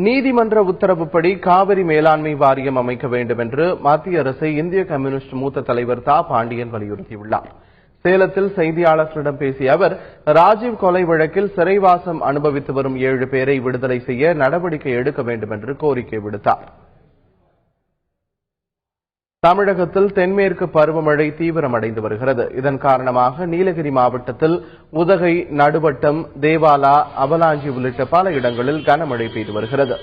நீதிமன்ற உத்தரவுப்படி காவிரி மேலாண்மை வாரியம் அமைக்க வேண்டும் என்று மத்திய அரசை இந்திய கம்யூனிஸ்ட் மூத்த தலைவர் தா பாண்டியன் வலியுறுத்தியுள்ளார். சேலத்தில் செய்தியாளர்களிடம் பேசிய அவர், ராஜீவ் கொலை வழக்கில் சிறைவாசம் அனுபவித்து வரும் 7 பேரை விடுதலை செய்ய நடவடிக்கை எடுக்க வேண்டும் என்று கோரிக்கை விடுத்தார். தமிழகத்தில் தென்மேற்கு பருவமழை தீவிரமடைந்து வருகிறது. இதன் காரணமாக நீலகிரி மாவட்டத்தில் உதகை, நடுவட்டம், தேவாலா, அவலாஞ்சி உள்ளிட்ட பல இடங்களில் கனமழை பெய்து வருகிறது.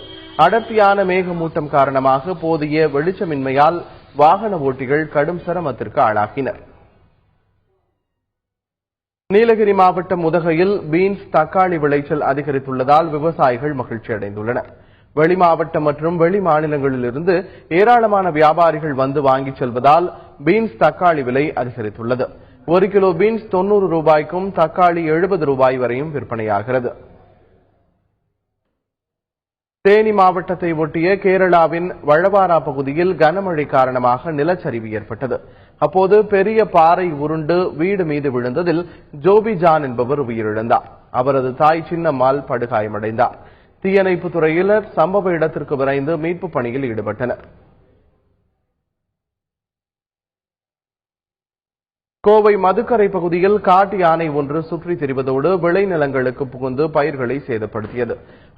அடர்த்தியான மேகமூட்டம் காரணமாக போதிய வெளிச்சமின்மையால் வாகன ஓட்டிகள் கடும் சிரமத்திற்கு ஆளாகினர். நீலகிரி மாவட்டம் உதகையில் பீன்ஸ், தக்காளி விளைச்சல் அதிகரித்துள்ளதால் விவசாயிகள் மகிழ்ச்சி அடைந்துள்ளனர். வெளி மாவட்டம் மற்றும் வெளி மாநிலங்களிலிருந்து ஏராளமான வியாபாரிகள் வந்து வாங்கிச் செல்வதால் பீன்ஸ், தக்காளி விலை அதிகரித்துள்ளது. 1 கிலோ பீன்ஸ் 90 ரூபாய்க்கும் தக்காளி 70 ரூபாய் வரையும் விற்பனையாகிறது. தேனி மாவட்டத்தை ஒட்டிய கேரளாவின் வழவாரா பகுதியில் கனமழை காரணமாக நிலச்சரிவு ஏற்பட்டது. அப்போது பெரிய பாறை உருண்டு வீடு மீது விழுந்ததில் ஜோபி ஜான் என்பவர் உயிரிழந்தார். அவரது தாய் சின்னம்மாள் படுகாயமடைந்தார். தீயணைப்பு துறையினர் சம்பவ இடத்திற்கு விரைந்து மீட்புப் பணியில் ஈடுபட்டனர். கோவை மதுக்கரை பகுதியில் காட்டு யானை ஒன்று சுற்றித் திரிவதோடு விளைநிலங்களுக்கு புகுந்து பயிர்களை சேதப்படுத்தியது.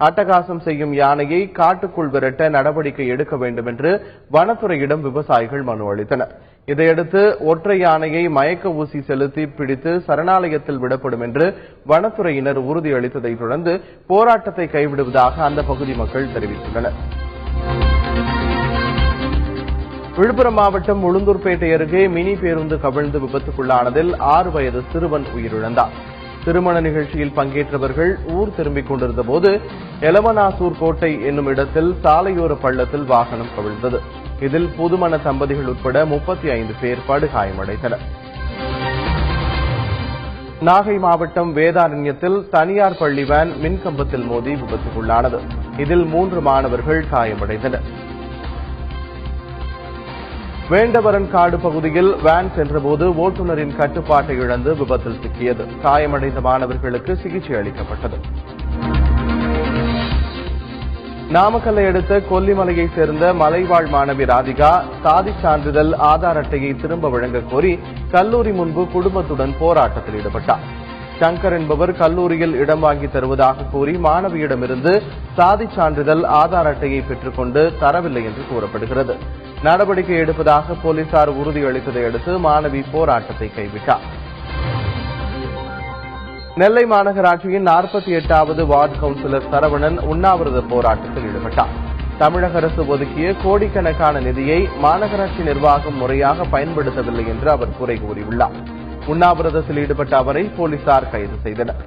அட்டகாசம் செய்யும் யானையை காட்டுக்குள் விரட்ட நடவடிக்கை எடுக்க வேண்டும் என்று வனத்துறையிடம் விவசாயிகள் மனு அளித்தனர். இதையடுத்து ஒற்றை யானையை மயக்க ஊசி செலுத்தி பிடித்து சரணாலயத்தில் விடப்படும் என்று வனத்துறையினர் உறுதியளித்ததைத் தொடர்ந்து போராட்டத்தை கைவிடுவதாக அந்த பகுதி மக்கள் தெரிவித்துள்ளனர். விழுப்புரம் மாவட்டம் உளுந்தூர்பேட்டை அருகே மினி பேருந்து கவிழ்ந்து விபத்துக்குள்ளானதில் 6 வயது சிறுவன் உயிரிழந்தார். திருமண நிகழ்ச்சியில் பங்கேற்றவர்கள் ஊர் திரும்பிக் கொண்டிருந்த போது எலவனாசூர் கோட்டை என்னும் இடத்தில் சாலையோர பள்ளத்தில் வாகனம் கவிழ்ந்தது. இதில் புதுமண தம்பதிகள் உட்பட 35 பேர் படுகாயமடைந்தனர். நாகை மாவட்டம் வேதாரண்யத்தில் தனியார் பள்ளி வேன் மின்கம்பத்தில் மோதி விபத்துக்குள்ளானது. இதில் 3 மாணவர்கள் காயமடைந்தனர். வேண்டவரன்காடு பகுதியில் வேன் சென்றபோது ஓட்டுநரின் கட்டுப்பாட்டை இழந்து விபத்தில் சிக்கியது. காயமடைந்த மாணவர்களுக்கு சிகிச்சை அளிக்கப்பட்டது. நாமக்கல்லை அடுத்த கொல்லிமலையைச் சேர்ந்த மலைவாழ் மாணவி ராதிகா சாதிச் சான்றிதழ், ஆதார் அட்டையை திரும்ப வழங்க கோரி கல்லூரி முன்பு குடும்பத்துடன் போராட்டத்தில் ஈடுபட்டார். சங்கர் என்பவர் கல்லூரியில் இடம் வாங்கி தருவதாக கூறி மாணவியிடமிருந்து சாதிச் சான்றிதழ், ஆதார் அட்டையை பெற்றுக் கொண்டு தரவில்லை என்று கூறப்படுகிறது. நடவடிக்கை எடுப்பதாக போலீசார் உறுதியளித்ததை அடுத்து மாணவி போராட்டத்தை கைவிட்டார். நெல்லை மாநகராட்சியின் 48வது வார்டு கவுன்சிலர் சரவணன் உண்ணாவிரத போராட்டத்தில் ஈடுபட்டார். தமிழக அரசு ஒதுக்கிய கோடிக்கணக்கான நிதியை மாநகராட்சி நிர்வாகம் முறையாக பயன்படுத்தவில்லை என்று அவர் குறை கூறியுள்ளார். உண்ணாவிரதத்தில் ஈடுபட்ட அவரை போலீசார் கைது செய்தனர்.